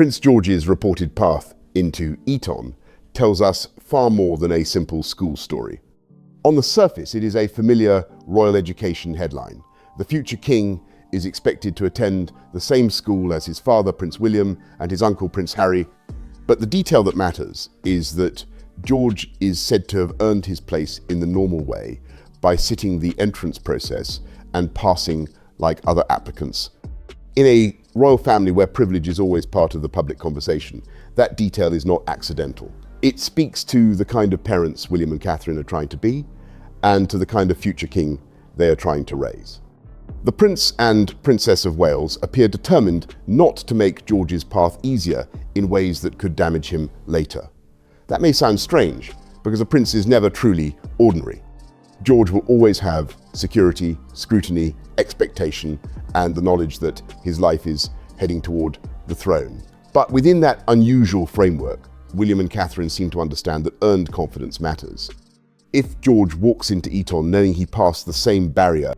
Prince George's reported path into Eton tells us far more than a simple school story. On the surface, it is a familiar royal education headline. The future king is expected to attend the same school as his father, Prince William, and his uncle, Prince Harry. But the detail that matters is that George is said to have earned his place in the normal way by sitting the entrance process and passing like other applicants. In a royal family where privilege is always part of the public conversation, that detail is not accidental. It speaks to the kind of parents William and Catherine are trying to be, and to the kind of future king they are trying to raise. The Prince and Princess of Wales appear determined not to make George's path easier in ways that could damage him later. That may sound strange, because a prince is never truly ordinary. George will always have security, scrutiny, expectation, and the knowledge that his life is heading toward the throne. But within that unusual framework, William and Catherine seem to understand that earned confidence matters. If George walks into Eton knowing he passed the same barrier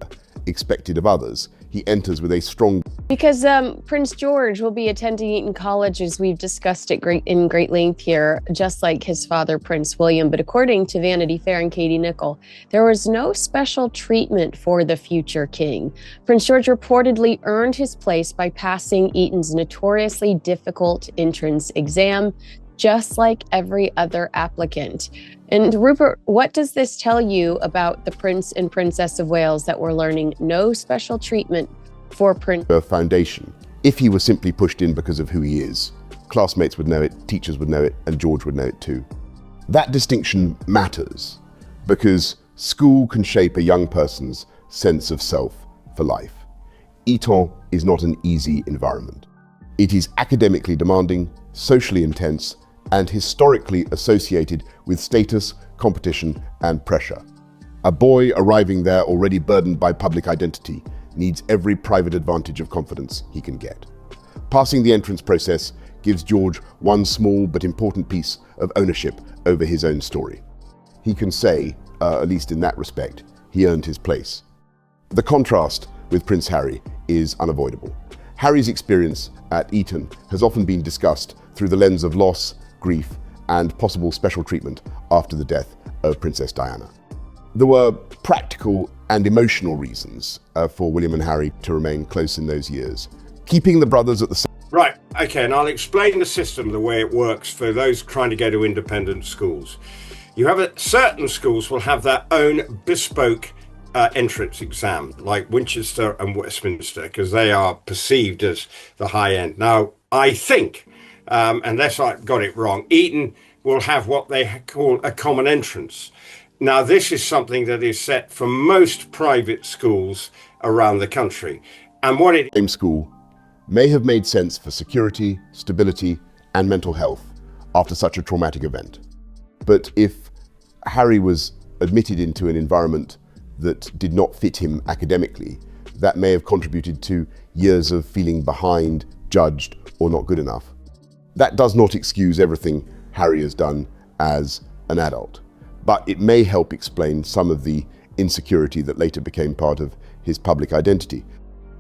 expected of others, he enters with a strong... Because Prince George will be attending Eton College, as we've discussed at in great length here, just like his father, Prince William. But according to Vanity Fair and Katie Nicholl, there was no special treatment for the future king. Prince George reportedly earned his place by passing Eton's notoriously difficult entrance exam, just like every other applicant. And Rupert, what does this tell you about the Prince and Princess of Wales that we're learning no special treatment for Prince? Foundation. If he was simply pushed in because of who he is, classmates would know it, teachers would know it, and George would know it too. That distinction matters because school can shape a young person's sense of self for life. Eton is not an easy environment. It is academically demanding, socially intense, and historically associated with status, competition, and pressure. A boy arriving there already burdened by public identity needs every private advantage of confidence he can get. Passing the entrance process gives George one small but important piece of ownership over his own story. He can say, at least in that respect, he earned his place. The contrast with Prince Harry is unavoidable. Harry's experience at Eton has often been discussed through the lens of loss, grief, and possible special treatment after the death of Princess Diana. There were practical and emotional reasons for William and Harry to remain close in those years. Keeping the brothers at the same... Right, okay, and I'll explain the system, the way it works for those trying to go to independent schools. You have certain schools will have their own bespoke entrance exam, like Winchester and Westminster, because they are perceived as the high end. Now, I think, unless I got it wrong, Eton will have what they call a common entrance. Now, this is something that is set for most private schools around the country. And what it... Same school may have made sense for security, stability, and mental health after such a traumatic event. But if Harry was admitted into an environment that did not fit him academically, that may have contributed to years of feeling behind, judged, or not good enough. That does not excuse everything Harry has done as an adult, but it may help explain some of the insecurity that later became part of his public identity.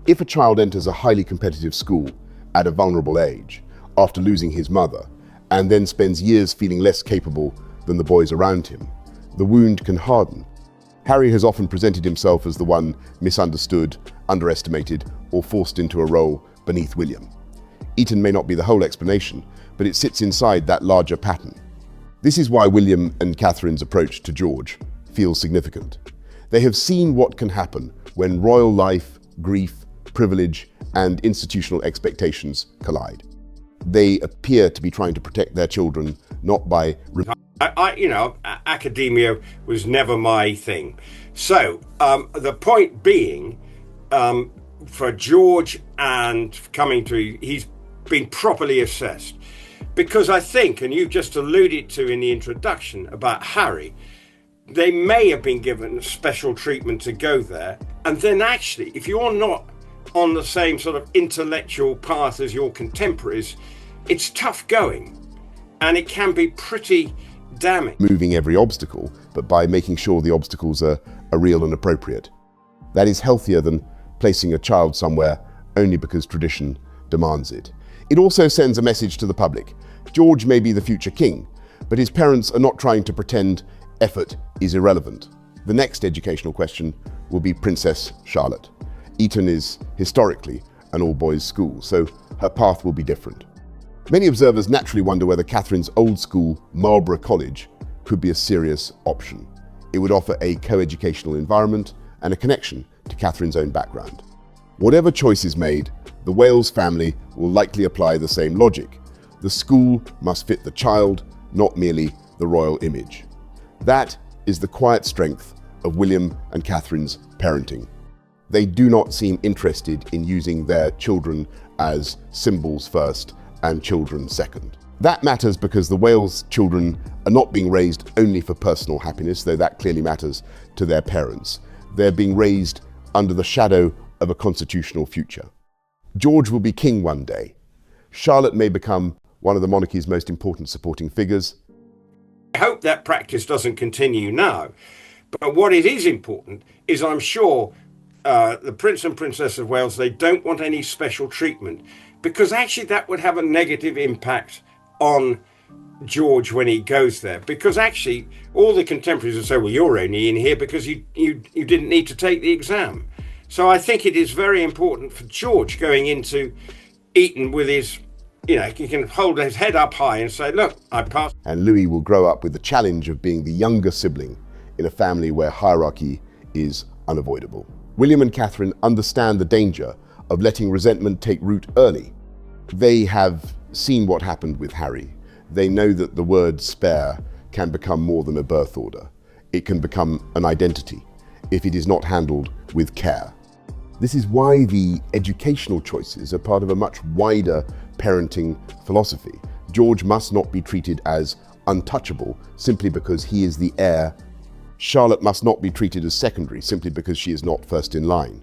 If a child enters a highly competitive school at a vulnerable age, after losing his mother, and then spends years feeling less capable than the boys around him, the wound can harden. Harry has often presented himself as the one misunderstood, underestimated, or forced into a role beneath William. Eton may not be the whole explanation, but it sits inside that larger pattern. This is why William and Catherine's approach to George feels significant. They have seen what can happen when royal life, grief, privilege, and institutional expectations collide. They appear to be trying to protect their children, not by... academia was never my thing. So the point being, for George and coming to, he's been properly assessed. Because I think, and you've just alluded to in the introduction about Harry, they may have been given special treatment to go there. And then actually, if you're not on the same sort of intellectual path as your contemporaries, it's tough going. And it can be pretty damning. Moving every obstacle, but by making sure the obstacles are real and appropriate. That is healthier than placing a child somewhere only because tradition demands it. It also sends a message to the public. George may be the future king, but his parents are not trying to pretend effort is irrelevant. The next educational question will be Princess Charlotte. Eton is historically an all-boys school, so her path will be different. Many observers naturally wonder whether Catherine's old school, Marlborough College, could be a serious option. It would offer a co-educational environment and a connection to Catherine's own background. Whatever choice is made, the Wales family will likely apply the same logic. The school must fit the child, not merely the royal image. That is the quiet strength of William and Catherine's parenting. They do not seem interested in using their children as symbols first and children second. That matters because the Wales children are not being raised only for personal happiness, though that clearly matters to their parents. They're being raised under the shadow of a constitutional future. George will be king one day. Charlotte may become one of the monarchy's most important supporting figures. I hope that practice doesn't continue now. But what it is important is, I'm sure the Prince and Princess of Wales, they don't want any special treatment, because actually that would have a negative impact on George when he goes there. Because actually all the contemporaries will say, well, you're only in here because you didn't need to take the exam. So I think it is very important for George going into Eton with his, he can hold his head up high and say, look, I passed. And Louis will grow up with the challenge of being the younger sibling in a family where hierarchy is unavoidable. William and Catherine understand the danger of letting resentment take root early. They have seen what happened with Harry. They know that the word spare can become more than a birth order. It can become an identity if it is not handled with care. This is why the educational choices are part of a much wider parenting philosophy. George must not be treated as untouchable simply because he is the heir. Charlotte must not be treated as secondary simply because she is not first in line.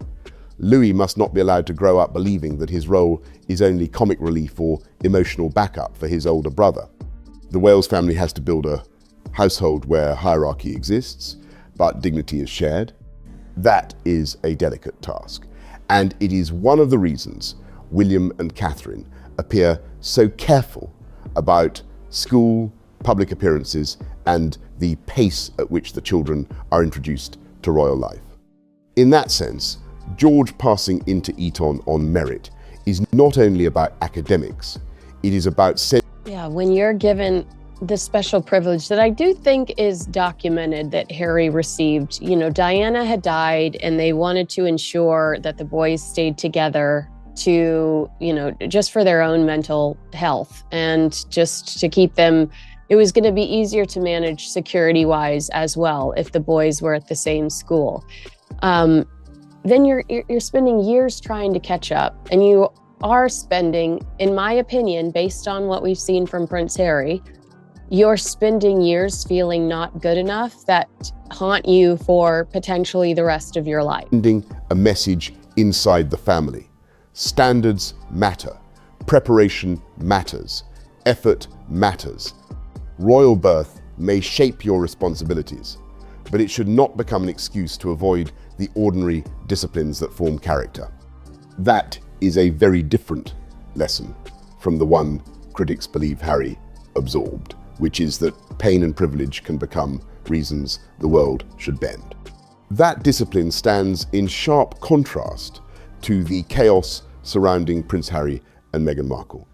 Louis must not be allowed to grow up believing that his role is only comic relief or emotional backup for his older brother. The Wales family has to build a household where hierarchy exists, but dignity is shared. That is a delicate task, and it is one of the reasons William and Catherine appear so careful about school, public appearances, and the pace at which the children are introduced to royal life. In that sense, George passing into Eton on merit is not only about academics, it is about when you're given the special privilege that I do think is documented that Harry received. Diana had died and they wanted to ensure that the boys stayed together to, just for their own mental health and just to keep them. It was going to be easier to manage security-wise as well if the boys were at the same school. Then you're spending years trying to catch up, and you are spending, in my opinion, based on what we've seen from Prince Harry, you're spending years feeling not good enough that haunt you for potentially the rest of your life. Sending a message inside the family. Standards matter. Preparation matters. Effort matters. Royal birth may shape your responsibilities, but it should not become an excuse to avoid the ordinary disciplines that form character. That is a very different lesson from the one critics believe Harry absorbed, which is that pain and privilege can become reasons the world should bend. That discipline stands in sharp contrast to the chaos surrounding Prince Harry and Meghan Markle.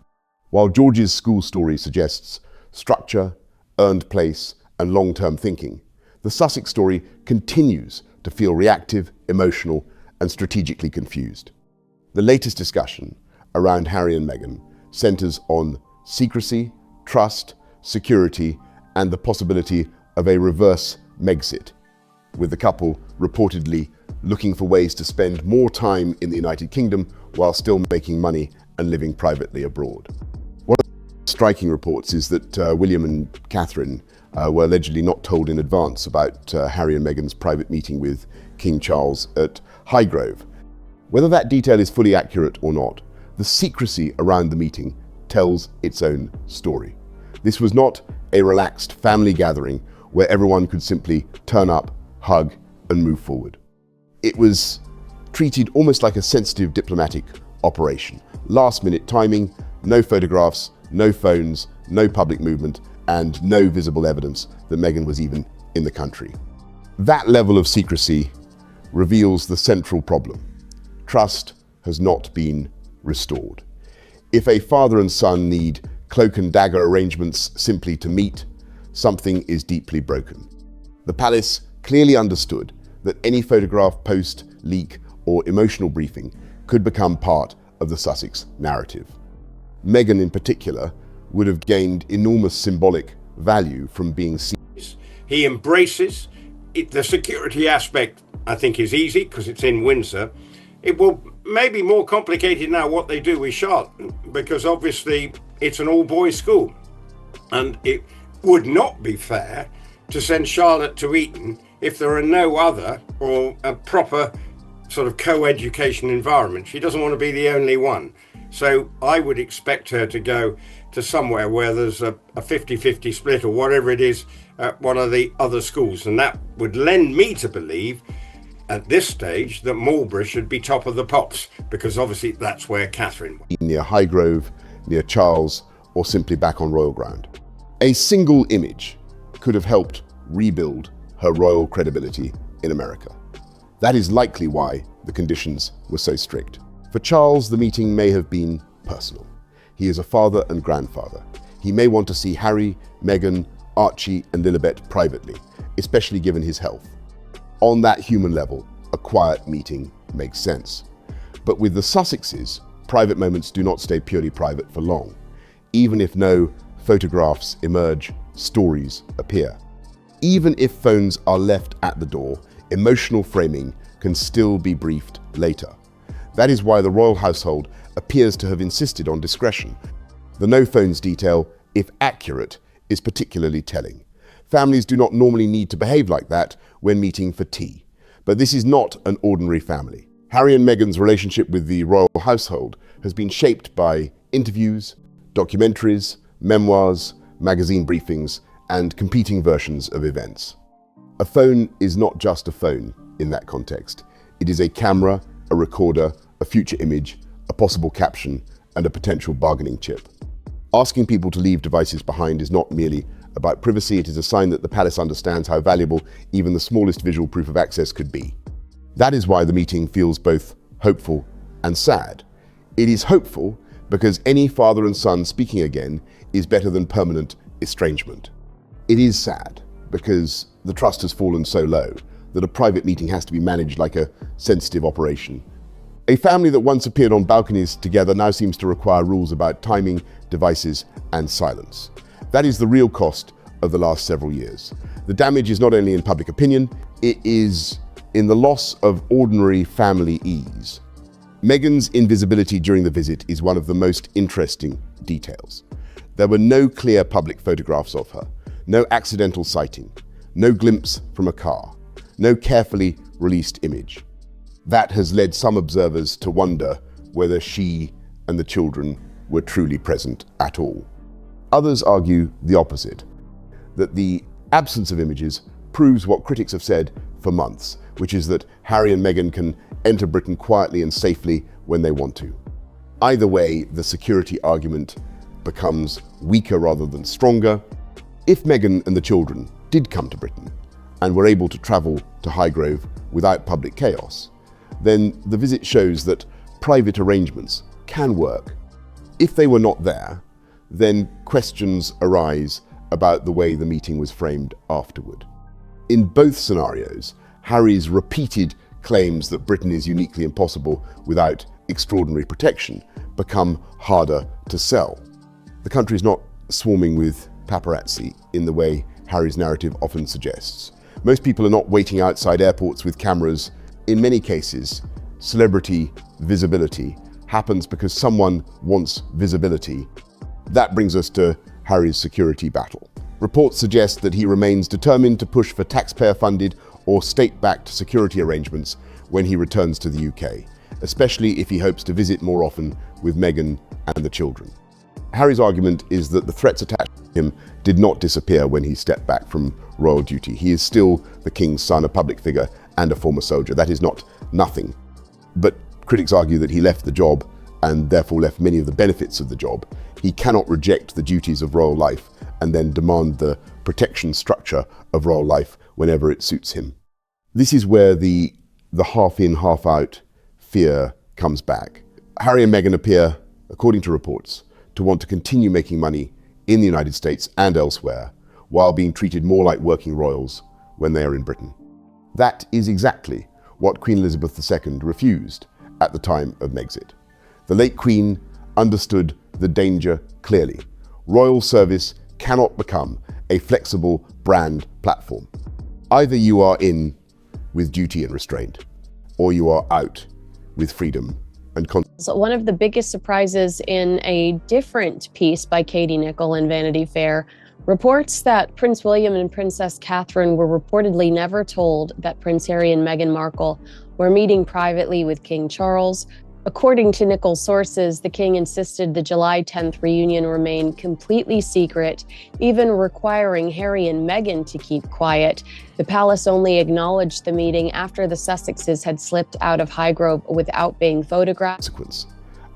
While George's school story suggests structure, earned place, and long-term thinking, the Sussex story continues to feel reactive, emotional, and strategically confused. The latest discussion around Harry and Meghan centers on secrecy, trust, security, and the possibility of a reverse Megxit, with the couple reportedly looking for ways to spend more time in the United Kingdom while still making money and living privately abroad. One of the striking reports is that William and Catherine were allegedly not told in advance about Harry and Meghan's private meeting with King Charles at Highgrove. Whether that detail is fully accurate or not, the secrecy around the meeting tells its own story. This was not a relaxed family gathering where everyone could simply turn up, hug, and move forward. It was treated almost like a sensitive diplomatic operation. Last-minute timing, no photographs, no phones, no public movement, and no visible evidence that Meghan was even in the country. That level of secrecy reveals the central problem. Trust has not been restored. If a father and son need cloak and dagger arrangements simply to meet, something is deeply broken. The palace clearly understood that any photograph, post, leak, or emotional briefing could become part of the Sussex narrative. Meghan, in particular, would have gained enormous symbolic value from being seen. He embraces it. The security aspect, I think, is easy because it's in Windsor. It will maybe more complicated now what they do with Charlotte, because obviously it's an all-boys school, and it would not be fair to send Charlotte to Eton if there are no other or a proper sort of co-education environment. She doesn't want to be the only one. So I would expect her to go to somewhere where there's a 50-50 split or whatever it is at one of the other schools. And that would lend me to believe at this stage that Marlborough should be top of the pops, because obviously that's where Catherine was. Near Highgrove, near Charles, or simply back on royal ground. A single image could have helped rebuild her royal credibility in America. That is likely why the conditions were so strict. For Charles, the meeting may have been personal. He is a father and grandfather. He may want to see Harry, Meghan, Archie, and Lilibet privately, especially given his health. On that human level, a quiet meeting makes sense. But with the Sussexes, private moments do not stay purely private for long. Even if no photographs emerge, stories appear. Even if phones are left at the door, emotional framing can still be briefed later. That is why the royal household appears to have insisted on discretion. The no phones detail, if accurate, is particularly telling. Families do not normally need to behave like that when meeting for tea. But this is not an ordinary family. Harry and Meghan's relationship with the royal household has been shaped by interviews, documentaries, memoirs, magazine briefings, and competing versions of events. A phone is not just a phone in that context. It is a camera, a recorder, a future image, a possible caption, and a potential bargaining chip. Asking people to leave devices behind is not merely about privacy, it is a sign that the palace understands how valuable even the smallest visual proof of access could be. That is why the meeting feels both hopeful and sad. It is hopeful because any father and son speaking again is better than permanent estrangement. It is sad because the trust has fallen so low that a private meeting has to be managed like a sensitive operation. A family that once appeared on balconies together now seems to require rules about timing, devices, and silence. That is the real cost of the last several years. The damage is not only in public opinion, it is in the loss of ordinary family ease. Meghan's invisibility during the visit is one of the most interesting details. There were no clear public photographs of her, no accidental sighting, no glimpse from a car, no carefully released image. That has led some observers to wonder whether she and the children were truly present at all. Others argue the opposite, that the absence of images proves what critics have said for months, which is that Harry and Meghan can enter Britain quietly and safely when they want to. Either way, the security argument becomes weaker rather than stronger. If Meghan and the children did come to Britain and were able to travel to Highgrove without public chaos, then the visit shows that private arrangements can work. If they were not there, then questions arise about the way the meeting was framed afterward. In both scenarios, Harry's repeated claims that Britain is uniquely impossible without extraordinary protection become harder to sell. The country is not swarming with paparazzi in the way Harry's narrative often suggests. Most people are not waiting outside airports with cameras. In many cases, celebrity visibility happens because someone wants visibility. That brings us to Harry's security battle. Reports suggest that he remains determined to push for taxpayer-funded or state-backed security arrangements when he returns to the UK, especially if he hopes to visit more often with Meghan and the children. Harry's argument is that the threats attached to him did not disappear when he stepped back from royal duty. He is still the king's son, a public figure, and a former soldier. That is not nothing. But critics argue that he left the job and therefore left many of the benefits of the job, he cannot reject the duties of royal life and then demand the protection structure of royal life whenever it suits him. This is where the half in, half out fear comes back. Harry and Meghan appear, according to reports, to want to continue making money in the United States and elsewhere, while being treated more like working royals when they are in Britain. That is exactly what Queen Elizabeth II refused at the time of Megxit. The late Queen understood the danger clearly. Royal service cannot become a flexible brand platform. Either you are in with duty and restraint, or you are out with freedom and So one of the biggest surprises in a different piece by Katie Nicholl in Vanity Fair reports that Prince William and Princess Catherine were reportedly never told that Prince Harry and Meghan Markle were meeting privately with King Charles. According to Nicholl's sources, the king insisted the July 10th reunion remain completely secret, even requiring Harry and Meghan to keep quiet. The palace only acknowledged the meeting after the Sussexes had slipped out of Highgrove without being photographed.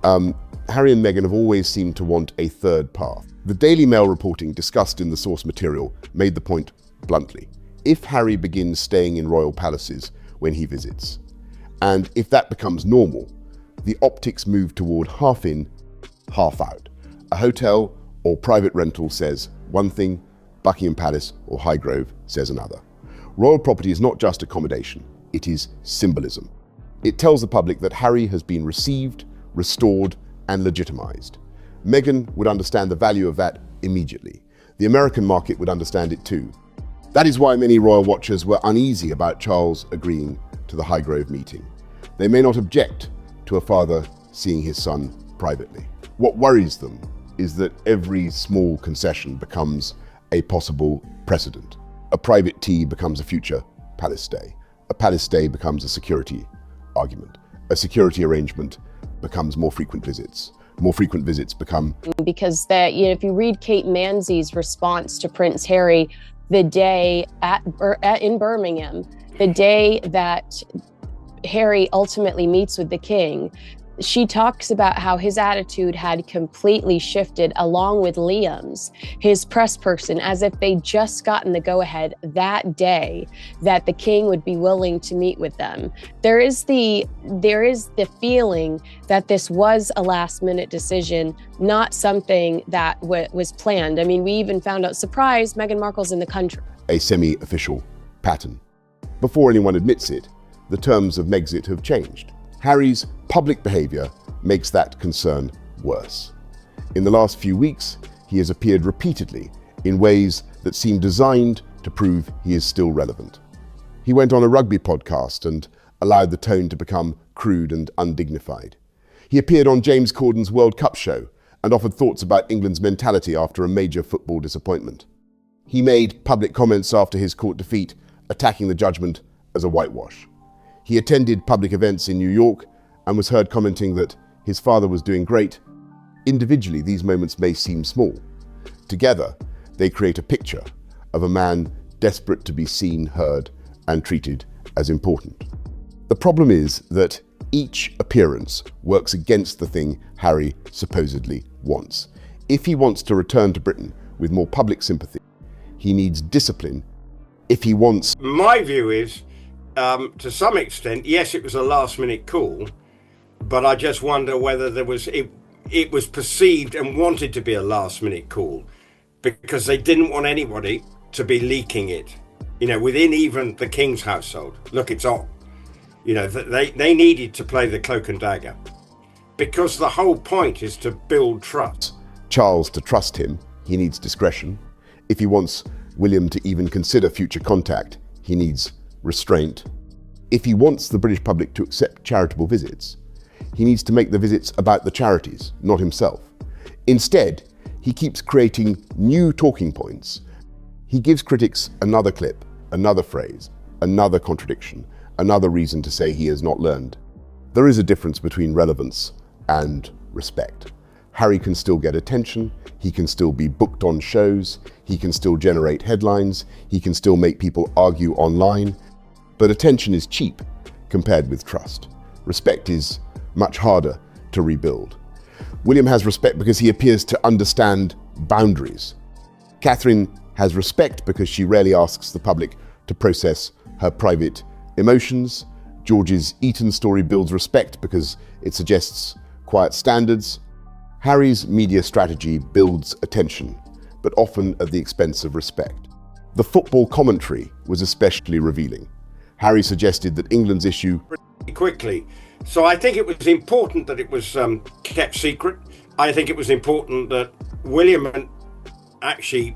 Harry and Meghan have always seemed to want a third path. The Daily Mail reporting discussed in the source material made the point bluntly. If Harry begins staying in royal palaces when he visits, and if that becomes normal, the optics move toward half in, half out. A hotel or private rental says one thing, Buckingham Palace or Highgrove says another. Royal property is not just accommodation, it is symbolism. It tells the public that Harry has been received, restored, and legitimized. Meghan would understand the value of that immediately. The American market would understand it too. That is why many royal watchers were uneasy about Charles agreeing to the Highgrove meeting. They may not object to a father seeing his son privately. What worries them is that every small concession becomes a possible precedent. A private tea becomes a future palace stay. A palace stay becomes a security argument. A security arrangement becomes more frequent visits. More frequent visits become... Because if you read Kate Mansey's response to Prince Harry the day in Birmingham, the day that Harry ultimately meets with the king, she talks about how his attitude had completely shifted along with Liam's, his press person, as if they'd just gotten the go-ahead that day that the king would be willing to meet with them. There is the feeling that this was a last-minute decision, not something that was planned. I mean, we even found out, surprise, Meghan Markle's in the country. A semi-official pattern. Before anyone admits it, the terms of Megxit have changed. Harry's public behavior makes that concern worse. In the last few weeks, he has appeared repeatedly in ways that seem designed to prove he is still relevant. He went on a rugby podcast and allowed the tone to become crude and undignified. He appeared on James Corden's World Cup show and offered thoughts about England's mentality after a major football disappointment. He made public comments after his court defeat, attacking the judgment as a whitewash. He attended public events in New York and was heard commenting that his father was doing great. Individually, these moments may seem small. Together, they create a picture of a man desperate to be seen, heard, and treated as important. The problem is that each appearance works against the thing Harry supposedly wants. If he wants to return to Britain with more public sympathy, he needs discipline. If he wants... My view is, to some extent, yes, it was a last-minute call, but I just wonder whether it was perceived and wanted to be a last-minute call because they didn't want anybody to be leaking it, within even the king's household. Look, it's on. They needed to play the cloak and dagger because the whole point is to build trust. Charles to trust him, he needs discretion. If he wants William to even consider future contact, he needs restraint. If he wants the British public to accept charitable visits, he needs to make the visits about the charities, not himself. Instead, he keeps creating new talking points. He gives critics another clip, another phrase, another contradiction, another reason to say he has not learned. There is a difference between relevance and respect. Harry can still get attention, he can still be booked on shows, he can still generate headlines, he can still make people argue online, but attention is cheap compared with trust. Respect is much harder to rebuild. William has respect because he appears to understand boundaries. Catherine has respect because she rarely asks the public to process her private emotions. George's Eton story builds respect because it suggests quiet standards. Harry's media strategy builds attention, but often at the expense of respect. The football commentary was especially revealing. Harry suggested that England's issue quickly. So I think it was important that it was kept secret. I think it was important that William and actually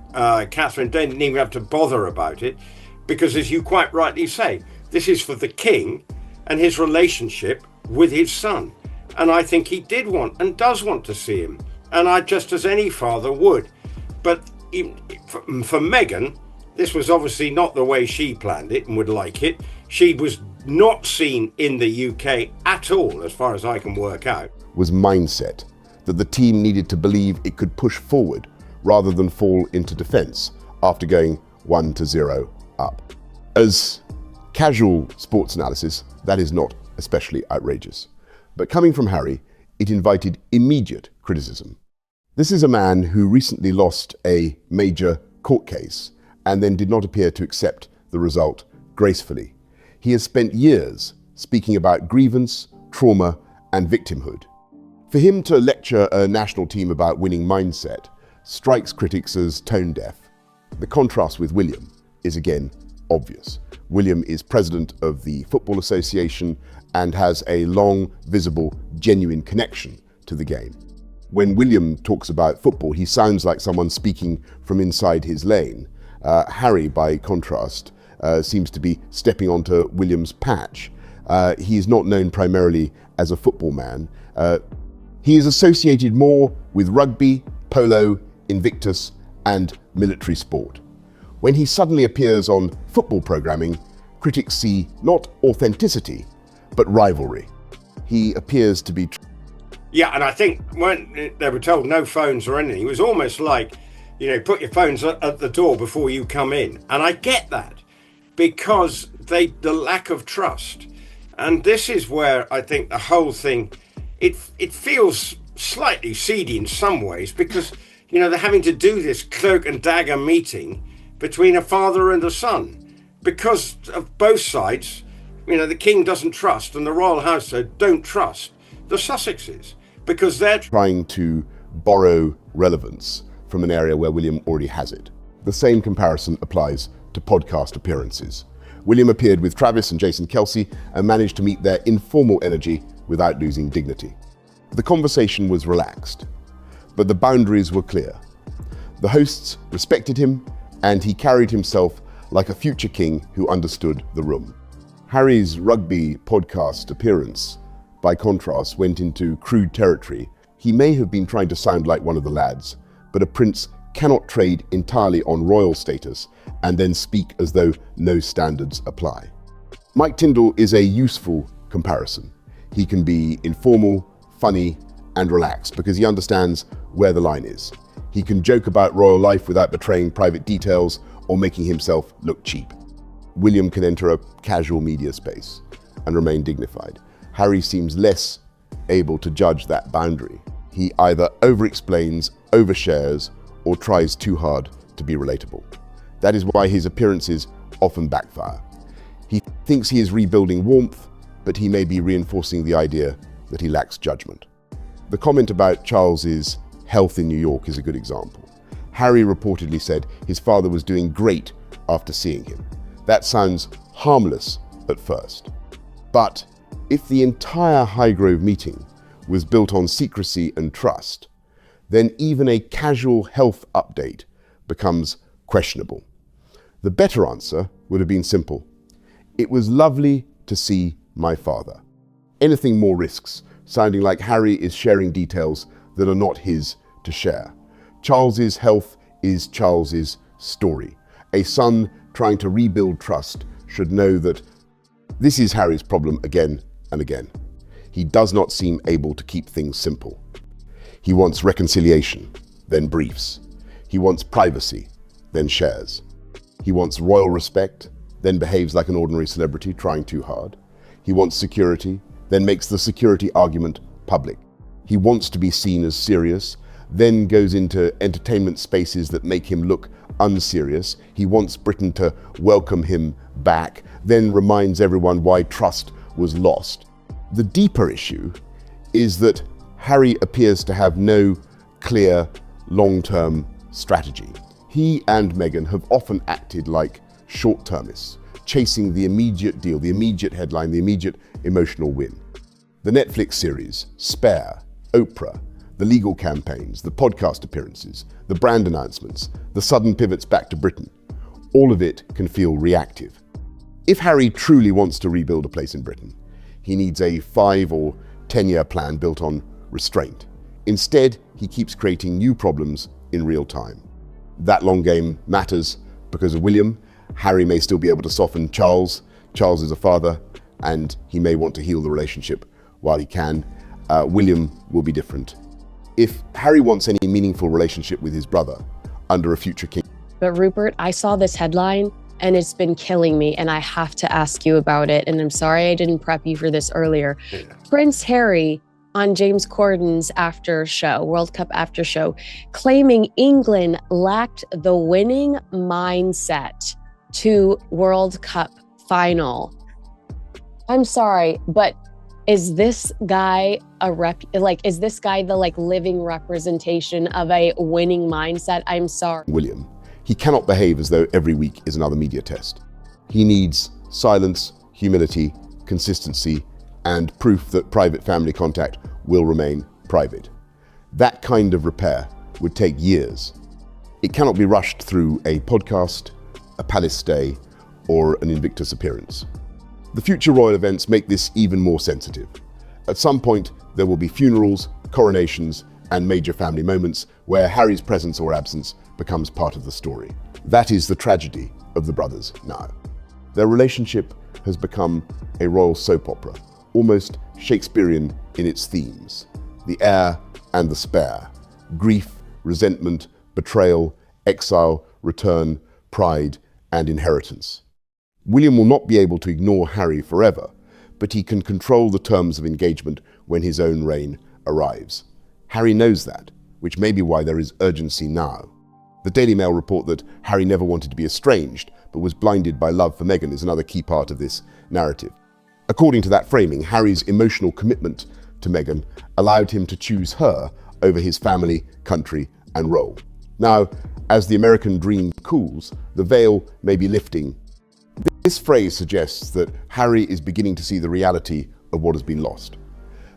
Catherine didn't even have to bother about it, because as you quite rightly say, this is for the king and his relationship with his son. And I think he did want and does want to see him. And I, just as any father would. But for Meghan, this was obviously not the way she planned it and would like it. She was not seen in the UK at all, as far as I can work out. Was mindset, that the team needed to believe it could push forward rather than fall into defence after going 1-0 up. As casual sports analysis, that is not especially outrageous. But coming from Harry, it invited immediate criticism. This is a man who recently lost a major court case and then did not appear to accept the result gracefully. He has spent years speaking about grievance, trauma, and victimhood. For him to lecture a national team about winning mindset strikes critics as tone deaf. The contrast with William is again obvious. William is president of the Football Association and has a long, visible, genuine connection to the game. When William talks about football, he sounds like someone speaking from inside his lane. Harry, by contrast, seems to be stepping onto William's patch. He is not known primarily as a football man. He is associated more with rugby, polo, Invictus, and military sport. When he suddenly appears on football programming, critics see not authenticity, but rivalry. He appears to be... Yeah, and I think when they were told no phones or anything, it was almost like, put your phones at the door before you come in. And I get that, because the lack of trust. And this is where I think the whole thing, it feels slightly seedy in some ways, because, they're having to do this cloak and dagger meeting between a father and a son, because of both sides. The king doesn't trust and the royal household don't trust the Sussexes, because they're trying to borrow relevance from an area where William already has it. The same comparison applies to podcast appearances. William appeared with Travis and Jason Kelsey and managed to meet their informal energy without losing dignity. The conversation was relaxed, but the boundaries were clear. The hosts respected him, and he carried himself like a future king who understood the room. Harry's rugby podcast appearance, by contrast, went into crude territory. He may have been trying to sound like one of the lads, but a prince cannot trade entirely on royal status and then speak as though no standards apply. Mike Tindall is a useful comparison. He can be informal, funny, and relaxed because he understands where the line is. He can joke about royal life without betraying private details or making himself look cheap. William can enter a casual media space and remain dignified. Harry seems less able to judge that boundary. He either over-explains, overshares, or tries too hard to be relatable. That is why his appearances often backfire. He thinks he is rebuilding warmth, but he may be reinforcing the idea that he lacks judgment. The comment about Charles's health in New York is a good example. Harry reportedly said his father was doing great after seeing him. That sounds harmless at first. But if the entire Highgrove meeting was built on secrecy and trust, then even a casual health update becomes questionable. The better answer would have been simple. It was lovely to see my father. Anything more risks sounding like Harry is sharing details that are not his to share. Charles's health is Charles's story. A son trying to rebuild trust should know that this is Harry's problem again and again. He does not seem able to keep things simple. He wants reconciliation, then briefs. He wants privacy, then shares. He wants royal respect, then behaves like an ordinary celebrity trying too hard. He wants security, then makes the security argument public. He wants to be seen as serious, then goes into entertainment spaces that make him look unserious. He wants Britain to welcome him back, then reminds everyone why trust was lost. The deeper issue is that Harry appears to have no clear long-term strategy. He and Meghan have often acted like short-termists, chasing the immediate deal, the immediate headline, the immediate emotional win. The Netflix series, Spare, Oprah, the legal campaigns, the podcast appearances, the brand announcements, the sudden pivots back to Britain, all of it can feel reactive. If Harry truly wants to rebuild a place in Britain, he needs a 5 or 10-year plan built on restraint. Instead, he keeps creating new problems in real time. That long game matters because of William. Harry may still be able to soften Charles. Charles is a father, and he may want to heal the relationship while he can. William will be different. If Harry wants any meaningful relationship with his brother under a future king. But Rupert, I saw this headline and it's been killing me, and I have to ask you about it. And I'm sorry I didn't prep you for this earlier. Yeah. Prince Harry on James Corden's after show, World Cup after show, claiming England lacked the winning mindset to World Cup final. I'm sorry, but is this guy is this guy the living representation of a winning mindset? I'm sorry. William, he cannot behave as though every week is another media test. He needs silence, humility, consistency, and proof that private family contact will remain private. That kind of repair would take years. It cannot be rushed through a podcast, a palace stay, or an Invictus appearance. The future royal events make this even more sensitive. At some point, there will be funerals, coronations, and major family moments where Harry's presence or absence becomes part of the story. That is the tragedy of the brothers now. Their relationship has become a royal soap opera, almost Shakespearean in its themes. The heir and the spare, grief, resentment, betrayal, exile, return, pride, and inheritance. William will not be able to ignore Harry forever, but he can control the terms of engagement when his own reign arrives. Harry knows that, which may be why there is urgency now. The Daily Mail report that Harry never wanted to be estranged, but was blinded by love for Meghan is another key part of this narrative. According to that framing, Harry's emotional commitment to Meghan allowed him to choose her over his family, country, and role. Now, as the American dream cools, the veil may be lifting. This phrase suggests that Harry is beginning to see the reality of what has been lost.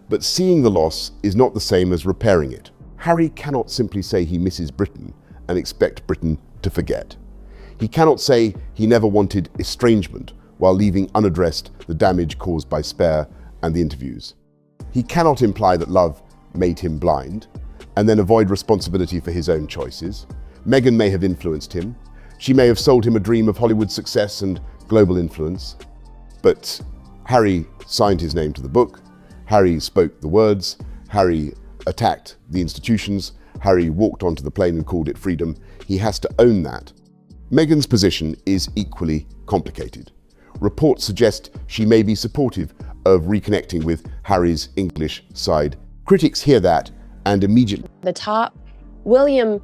But seeing the loss is not the same as repairing it. Harry cannot simply say he misses Britain and expect Britain to forget. He cannot say he never wanted estrangement while leaving unaddressed the damage caused by Spare and the interviews. He cannot imply that love made him blind and then avoid responsibility for his own choices. Meghan may have influenced him. She may have sold him a dream of Hollywood success and global influence. But Harry signed his name to the book. Harry spoke the words. Harry attacked the institutions. Harry walked onto the plane and called it freedom. He has to own that. Meghan's position is equally complicated. Reports suggest she may be supportive of reconnecting with Harry's English side. Critics hear that and immediately... The top, William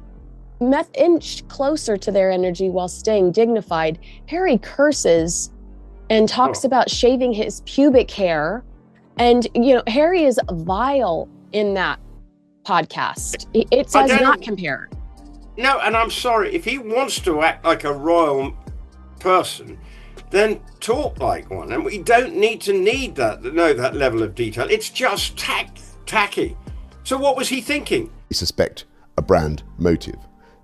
inched closer to their energy while staying dignified. Harry curses and talks about shaving his pubic hair. And, Harry is vile in that podcast. It says not compare. No, and I'm sorry, if he wants to act like a royal person, then talk like one. And we don't need to know that level of detail. It's just tacky. So what was he thinking? We suspect a brand motive.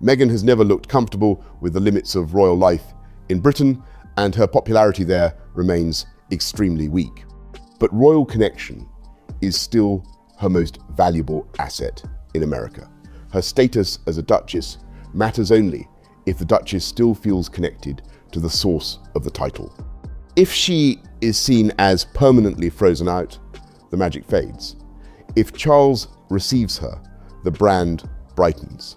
Meghan has never looked comfortable with the limits of royal life in Britain, and her popularity there remains extremely weak. But royal connection is still her most valuable asset in America. Her status as a duchess matters only if the duchess still feels connected to the source of the title. If she is seen as permanently frozen out, the magic fades. If Charles receives her, the brand brightens.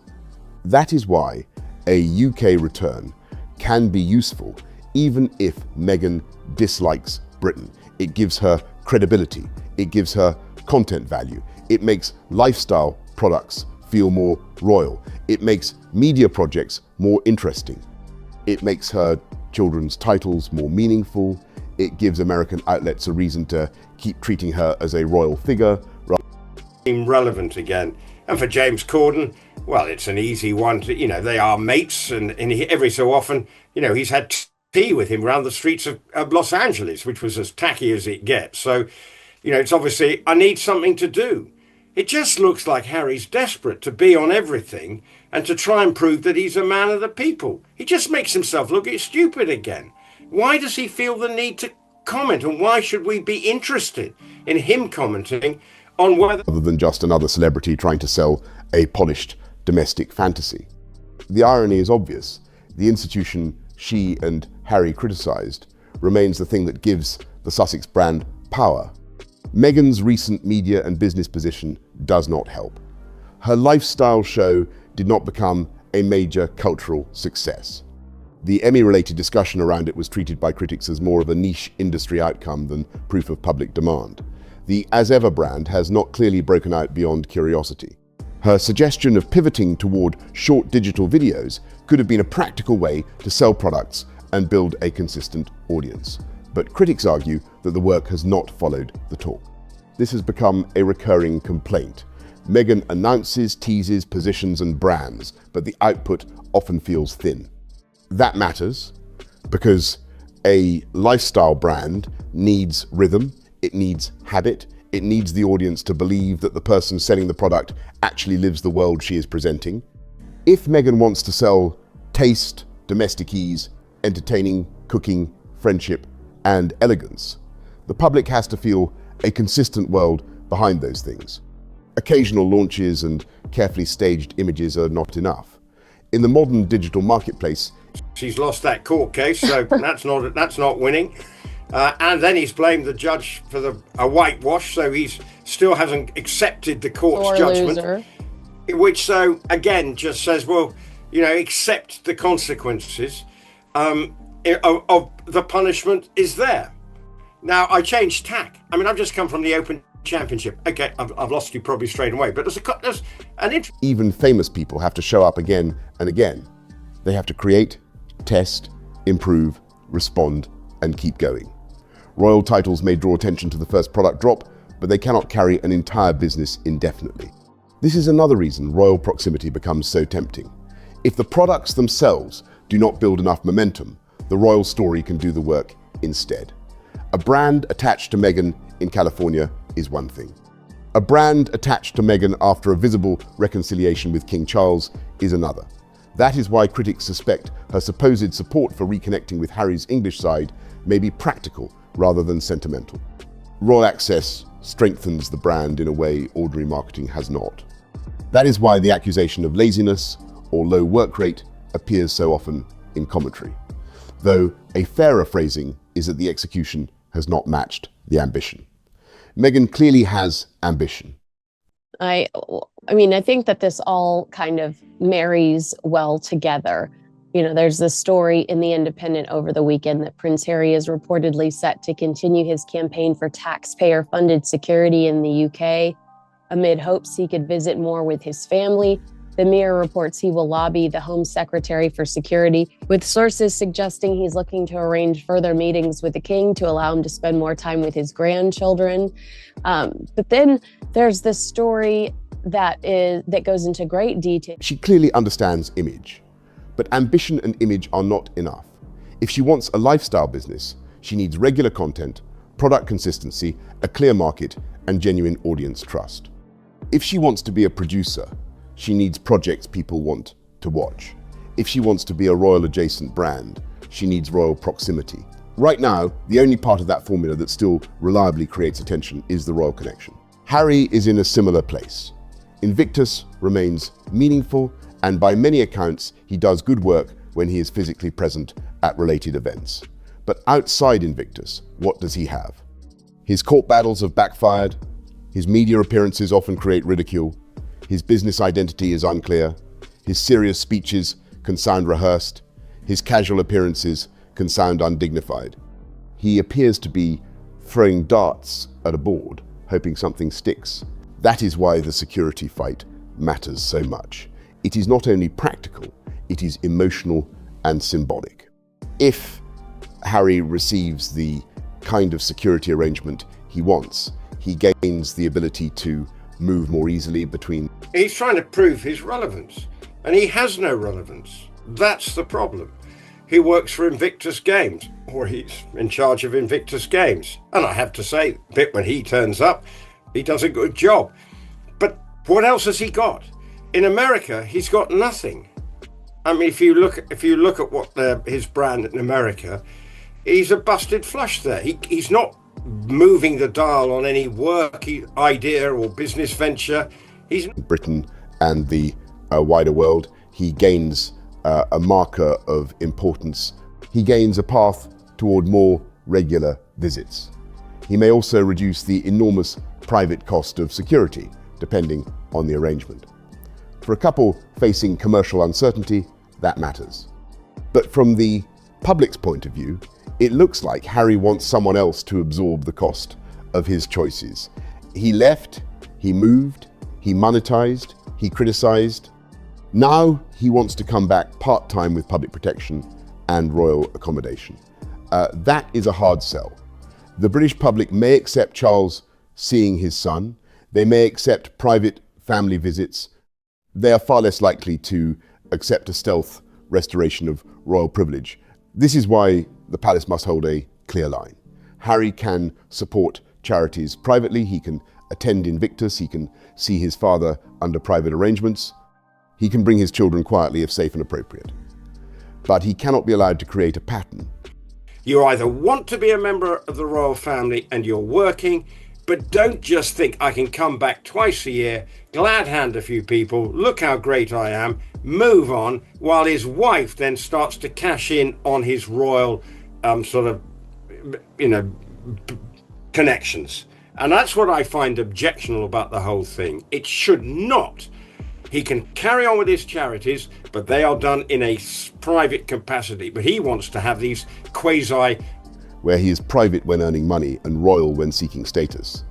That is why a UK return can be useful even if Meghan dislikes Britain. It gives her credibility. It gives her content value. It makes lifestyle products feel more royal. It makes media projects more interesting. It makes her children's titles more meaningful. It gives American outlets a reason to keep treating her as a royal figure. Relevant again. And for James Corden, well, it's an easy one to, they are mates, and every so often, he's had tea with him around the streets of Los Angeles, which was as tacky as it gets. So, it's obviously, I need something to do. It just looks like Harry's desperate to be on everything and to try and prove that he's a man of the people. He just makes himself look stupid again. Why does he feel the need to comment, and why should we be interested in him commenting on whether... Other than just another celebrity trying to sell a polished domestic fantasy. The irony is obvious. The institution she and Harry criticised remains the thing that gives the Sussex brand power. Meghan's recent media and business position does not help. Her lifestyle show did not become a major cultural success. The Emmy-related discussion around it was treated by critics as more of a niche industry outcome than proof of public demand. The As Ever brand has not clearly broken out beyond curiosity. Her suggestion of pivoting toward short digital videos could have been a practical way to sell products and build a consistent audience. But critics argue that the work has not followed the talk. This has become a recurring complaint. Meghan announces, teases, positions and brands, but the output often feels thin. That matters because a lifestyle brand needs rhythm, it needs habit, it needs the audience to believe that the person selling the product actually lives the world she is presenting. If Meghan wants to sell taste, domestic ease, entertaining, cooking, friendship, and elegance, the public has to feel a consistent world behind those things. Occasional launches and carefully staged images are not enough. In the modern digital marketplace, she's lost that court case, so that's not winning. And then he's blamed the judge for a whitewash, so he still hasn't accepted the court's judgment. Loser. Which, so again, just says, well, accept the consequences of the punishment is there. Now, I changed tack. I mean, I've just come from the Open Championship. Okay, I've lost you probably straight away, but there's an even famous people have to show up again and again. They have to create, test, improve, respond, and keep going. Royal titles may draw attention to the first product drop, but they cannot carry an entire business indefinitely. This is another reason royal proximity becomes so tempting. If the products themselves do not build enough momentum, the royal story can do the work instead. A brand attached to Meghan in California is one thing. A brand attached to Meghan after a visible reconciliation with King Charles is another. That is why critics suspect her supposed support for reconnecting with Harry's English side may be practical rather than sentimental. Royal access strengthens the brand in a way ordinary marketing has not. That is why the accusation of laziness or low work rate appears so often in commentary, though a fairer phrasing is that the execution has not matched the ambition. Meghan clearly has ambition. I mean, I think that this all kind of marries well together. There's this story in The Independent over the weekend that Prince Harry is reportedly set to continue his campaign for taxpayer-funded security in the UK, amid hopes he could visit more with his family. The Mirror reports he will lobby the Home Secretary for security, with sources suggesting he's looking to arrange further meetings with the King to allow him to spend more time with his grandchildren. But then there's this story that goes into great detail. She clearly understands image, but ambition and image are not enough. If she wants a lifestyle business, she needs regular content, product consistency, a clear market, and genuine audience trust. If she wants to be a producer, she needs projects people want to watch. If she wants to be a royal adjacent brand, she needs royal proximity. Right now, the only part of that formula that still reliably creates attention is the royal connection. Harry is in a similar place. Invictus remains meaningful, and by many accounts, he does good work when he is physically present at related events. But outside Invictus, what does he have? His court battles have backfired, his media appearances often create ridicule, his business identity is unclear, his serious speeches can sound rehearsed, his casual appearances can sound undignified. He appears to be throwing darts at a board, hoping something sticks. That is why the security fight matters so much. It is not only practical, it is emotional and symbolic. If Harry receives the kind of security arrangement he wants, he gains the ability to move more easily between. He's trying to prove his relevance, and he has no relevance. That's the problem. He works for Invictus Games, or he's in charge of Invictus Games. And I have to say, the bit when he turns up, he does a good job. But what else has he got? In America, he's got nothing. I mean, if you look at what his brand in America, he's a busted flush there. He's not moving the dial on any work idea or business venture. He's Britain and the wider world. He gains a marker of importance. He gains a path toward more regular visits. He may also reduce the enormous private cost of security, depending on the arrangement. For a couple facing commercial uncertainty, that matters. But from the public's point of view, it looks like Harry wants someone else to absorb the cost of his choices. He left, he moved, he monetized, he criticized. Now he wants to come back part-time with public protection and royal accommodation. That is a hard sell. The British public may accept Charles seeing his son. They may accept private family visits. They are far less likely to accept a stealth restoration of royal privilege. This is why the palace must hold a clear line. Harry can support charities privately. He can attend Invictus. He can see his father under private arrangements. He can bring his children quietly if safe and appropriate. But he cannot be allowed to create a pattern. You either want to be a member of the royal family and you're working, but don't just think I can come back twice a year, glad hand a few people, look how great I am, move on, while his wife then starts to cash in on his royal connections. And that's what I find objectionable about the whole thing. It should not. He can carry on with his charities, but they are done in a private capacity. But he wants to have these quasi... where he is private when earning money and royal when seeking status.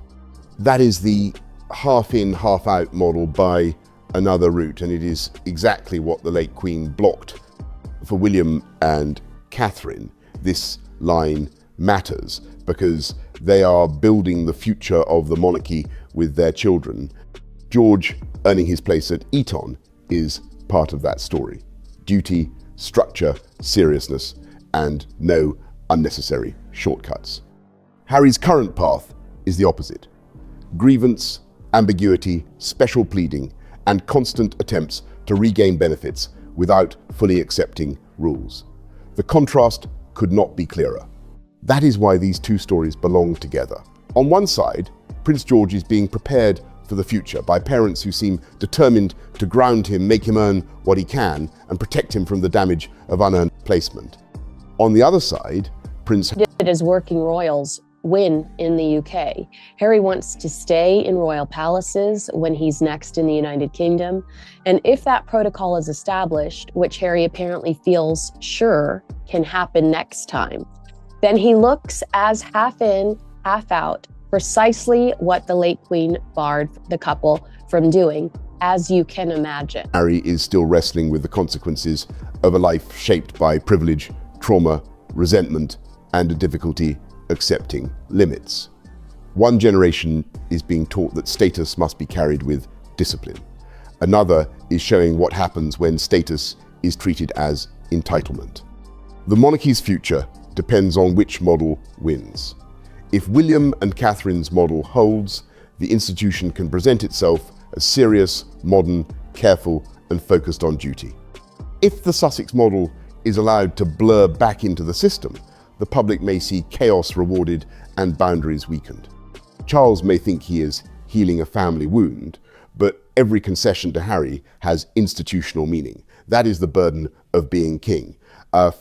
That is the half-in, half-out model by another route, and it is exactly what the late Queen blocked. For William and Catherine, this line matters because they are building the future of the monarchy with their children. George earning his place at Eton is part of that story. Duty, structure, seriousness, and no unnecessary shortcuts. Harry's current path is the opposite. Grievance, ambiguity, special pleading, and constant attempts to regain benefits without fully accepting rules. The contrast could not be clearer. That is why these two stories belong together. On one side, Prince George is being prepared for the future by parents who seem determined to ground him, make him earn what he can, and protect him from the damage of unearned placement. On the other side, Prince did as working royals win in the UK. Harry wants to stay in royal palaces when he's next in the United Kingdom. And if that protocol is established, which Harry apparently feels sure can happen next time, then he looks as half in, half out, precisely what the late Queen barred the couple from doing, as you can imagine. Harry is still wrestling with the consequences of a life shaped by privilege, trauma, resentment, and a difficulty accepting limits. One generation is being taught that status must be carried with discipline. Another is showing what happens when status is treated as entitlement. The monarchy's future depends on which model wins. If William and Catherine's model holds, the institution can present itself as serious, modern, careful, and focused on duty. If the Sussex model is allowed to blur back into the system, the public may see chaos rewarded and boundaries weakened. Charles may think he is healing a family wound, but every concession to Harry has institutional meaning. That is the burden of being king.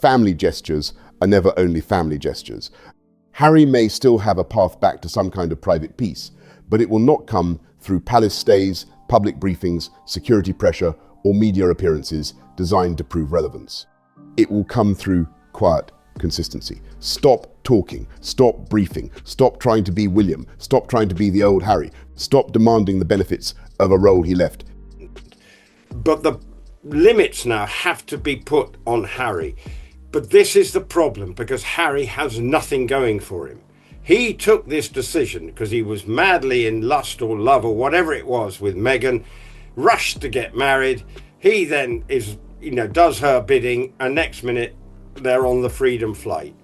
Family gestures are never only family gestures. Harry may still have a path back to some kind of private peace, but it will not come through palace stays, public briefings, security pressure, or media appearances designed to prove relevance. It will come through quiet consistency. Stop talking, stop briefing, stop trying to be William, stop trying to be the old Harry, stop demanding the benefits of a role he left. But the limits now have to be put on Harry. But this is the problem, because Harry has nothing going for him. He took this decision because he was madly in lust or love or whatever it was with Meghan, rushed to get married. He then does her bidding, and next minute they're on the freedom flight.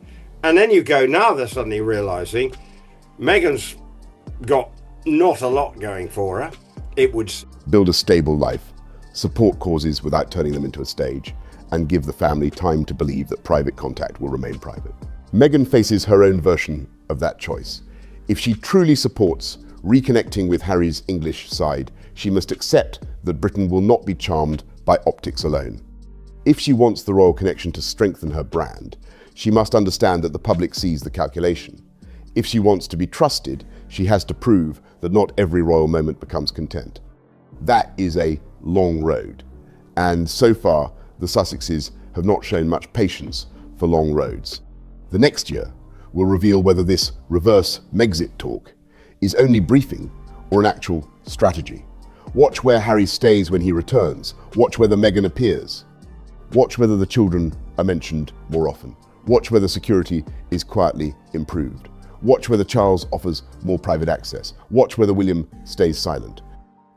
And then you go, now they're suddenly realizing Meghan's got not a lot going for her. It would build a stable life, support causes without turning them into a stage, and give the family time to believe that private contact will remain private. Meghan faces her own version of that choice. If she truly supports reconnecting with Harry's English side, she must accept that Britain will not be charmed by optics alone. If she wants the royal connection to strengthen her brand, she must understand that the public sees the calculation. If she wants to be trusted, she has to prove that not every royal moment becomes content. That is a long road, and so far the Sussexes have not shown much patience for long roads. The next year will reveal whether this reverse Megxit talk is only briefing or an actual strategy. Watch where Harry stays when he returns. Watch whether Meghan appears. Watch whether the children are mentioned more often. Watch whether security is quietly improved. Watch whether Charles offers more private access. Watch whether William stays silent.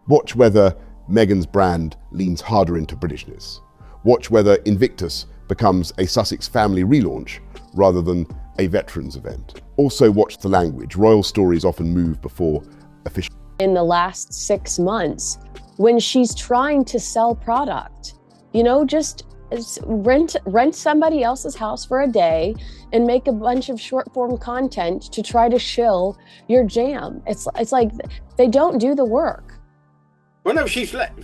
Watch whether Meghan's brand leans harder into Britishness. Watch whether Invictus becomes a Sussex family relaunch rather than a veterans event. Also watch the language. Royal stories often move before official. In the last 6 months, when she's trying to sell product, just rent somebody else's house for a day and make a bunch of short form content to try to shill your jam. It's like they don't do the work. Well, no,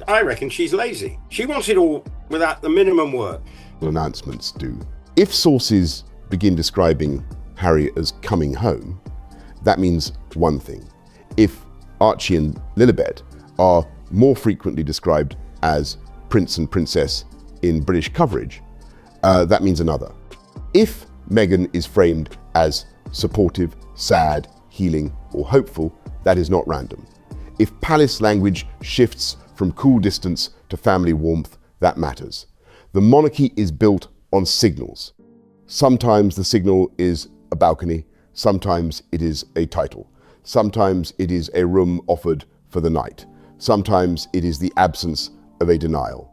I reckon she's lazy. She wants it all without the minimum work. Announcements do. If sources begin describing Harry as coming home, that means one thing. If Archie and Lilibet are more frequently described as prince and princess in British coverage, that means another. If Meghan is framed as supportive, sad, healing, or hopeful, that is not random. If palace language shifts from cool distance to family warmth, that matters. The monarchy is built on signals. Sometimes the signal is a balcony, sometimes it is a title, sometimes it is a room offered for the night, sometimes it is the absence of a denial.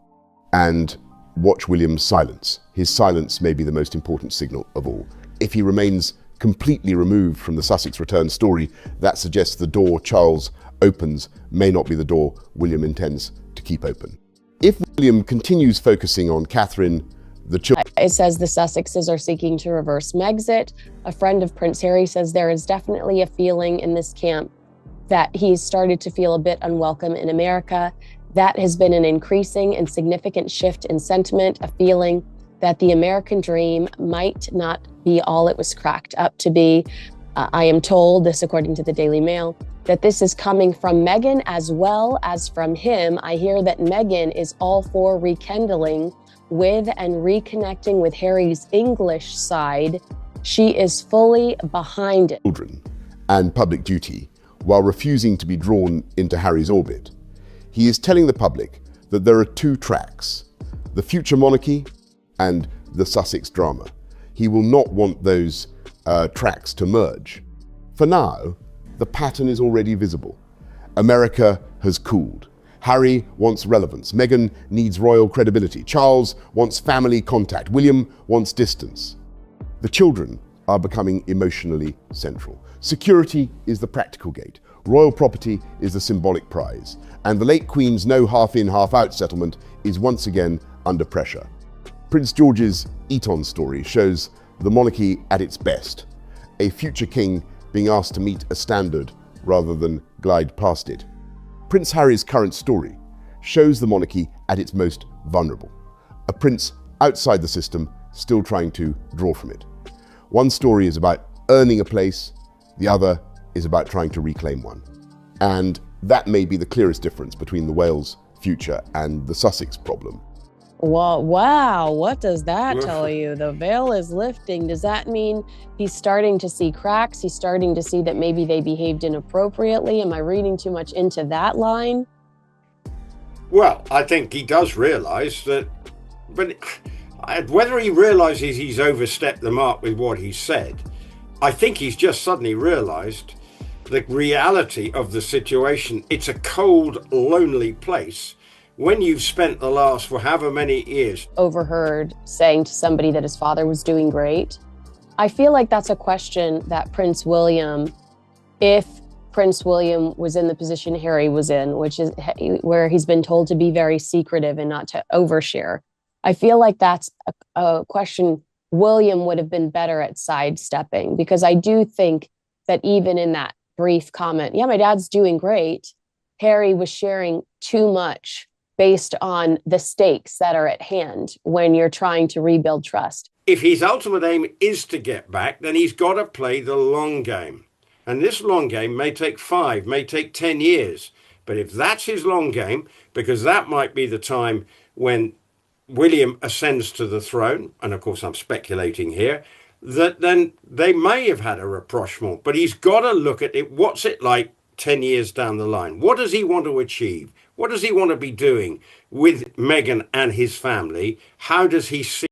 And watch William's silence. His silence may be the most important signal of all. If he remains completely removed from the Sussex return story, that suggests the door Charles opens may not be the door William intends to keep open. If William continues focusing on Catherine, the children... It says the Sussexes are seeking to reverse Megxit. A friend of Prince Harry says there is definitely a feeling in this camp that he's started to feel a bit unwelcome in America. That has been an increasing and significant shift in sentiment, a feeling that the American dream might not be all it was cracked up to be. I am told, this according to the Daily Mail, that this is coming from Meghan as well as from him. I hear that Meghan is all for rekindling with and reconnecting with Harry's English side. She is fully behind it. Children and public duty, while refusing to be drawn into Harry's orbit. He is telling the public that there are two tracks, the future monarchy and the Sussex drama. He will not want those tracks to merge. For now, the pattern is already visible. America has cooled. Harry wants relevance. Meghan needs royal credibility. Charles wants family contact. William wants distance. The children are becoming emotionally central. Security is the practical gate. Royal property is the symbolic prize. And the late Queen's no half-in, half-out settlement is once again under pressure. Prince George's Eton story shows the monarchy at its best. A future king being asked to meet a standard rather than glide past it. Prince Harry's current story shows the monarchy at its most vulnerable. A prince outside the system still trying to draw from it. One story is about earning a place, the other is about trying to reclaim one. And that may be the clearest difference between the Wales future and the Sussex problem. Well, wow, what does that tell you? The veil is lifting. Does that mean he's starting to see cracks? He's starting to see that maybe they behaved inappropriately? Am I reading too much into that line? Well, I think he does realize that, but whether he realizes he's overstepped the mark with what he said, I think he's just suddenly realized the reality of the situation. It's a cold, lonely place. When you've spent the last for however many years. Overheard saying to somebody that his father was doing great. I feel like that's a question that Prince William, if Prince William was in the position Harry was in, which is where he's been told to be very secretive and not to overshare. I feel like that's a question William would have been better at sidestepping, because I do think that even in that brief comment, yeah, my dad's doing great, Harry was sharing too much based on the stakes that are at hand when you're trying to rebuild trust. If his ultimate aim is to get back, then he's got to play the long game. And this long game may take 5, may take 10 years. But if that's his long game, because that might be the time when William ascends to the throne, and of course I'm speculating here, that then they may have had a rapprochement. But he's got to look at it. What's it like 10 years down the line? What does he want to achieve? What does he want to be doing with Meghan and his family? How does he see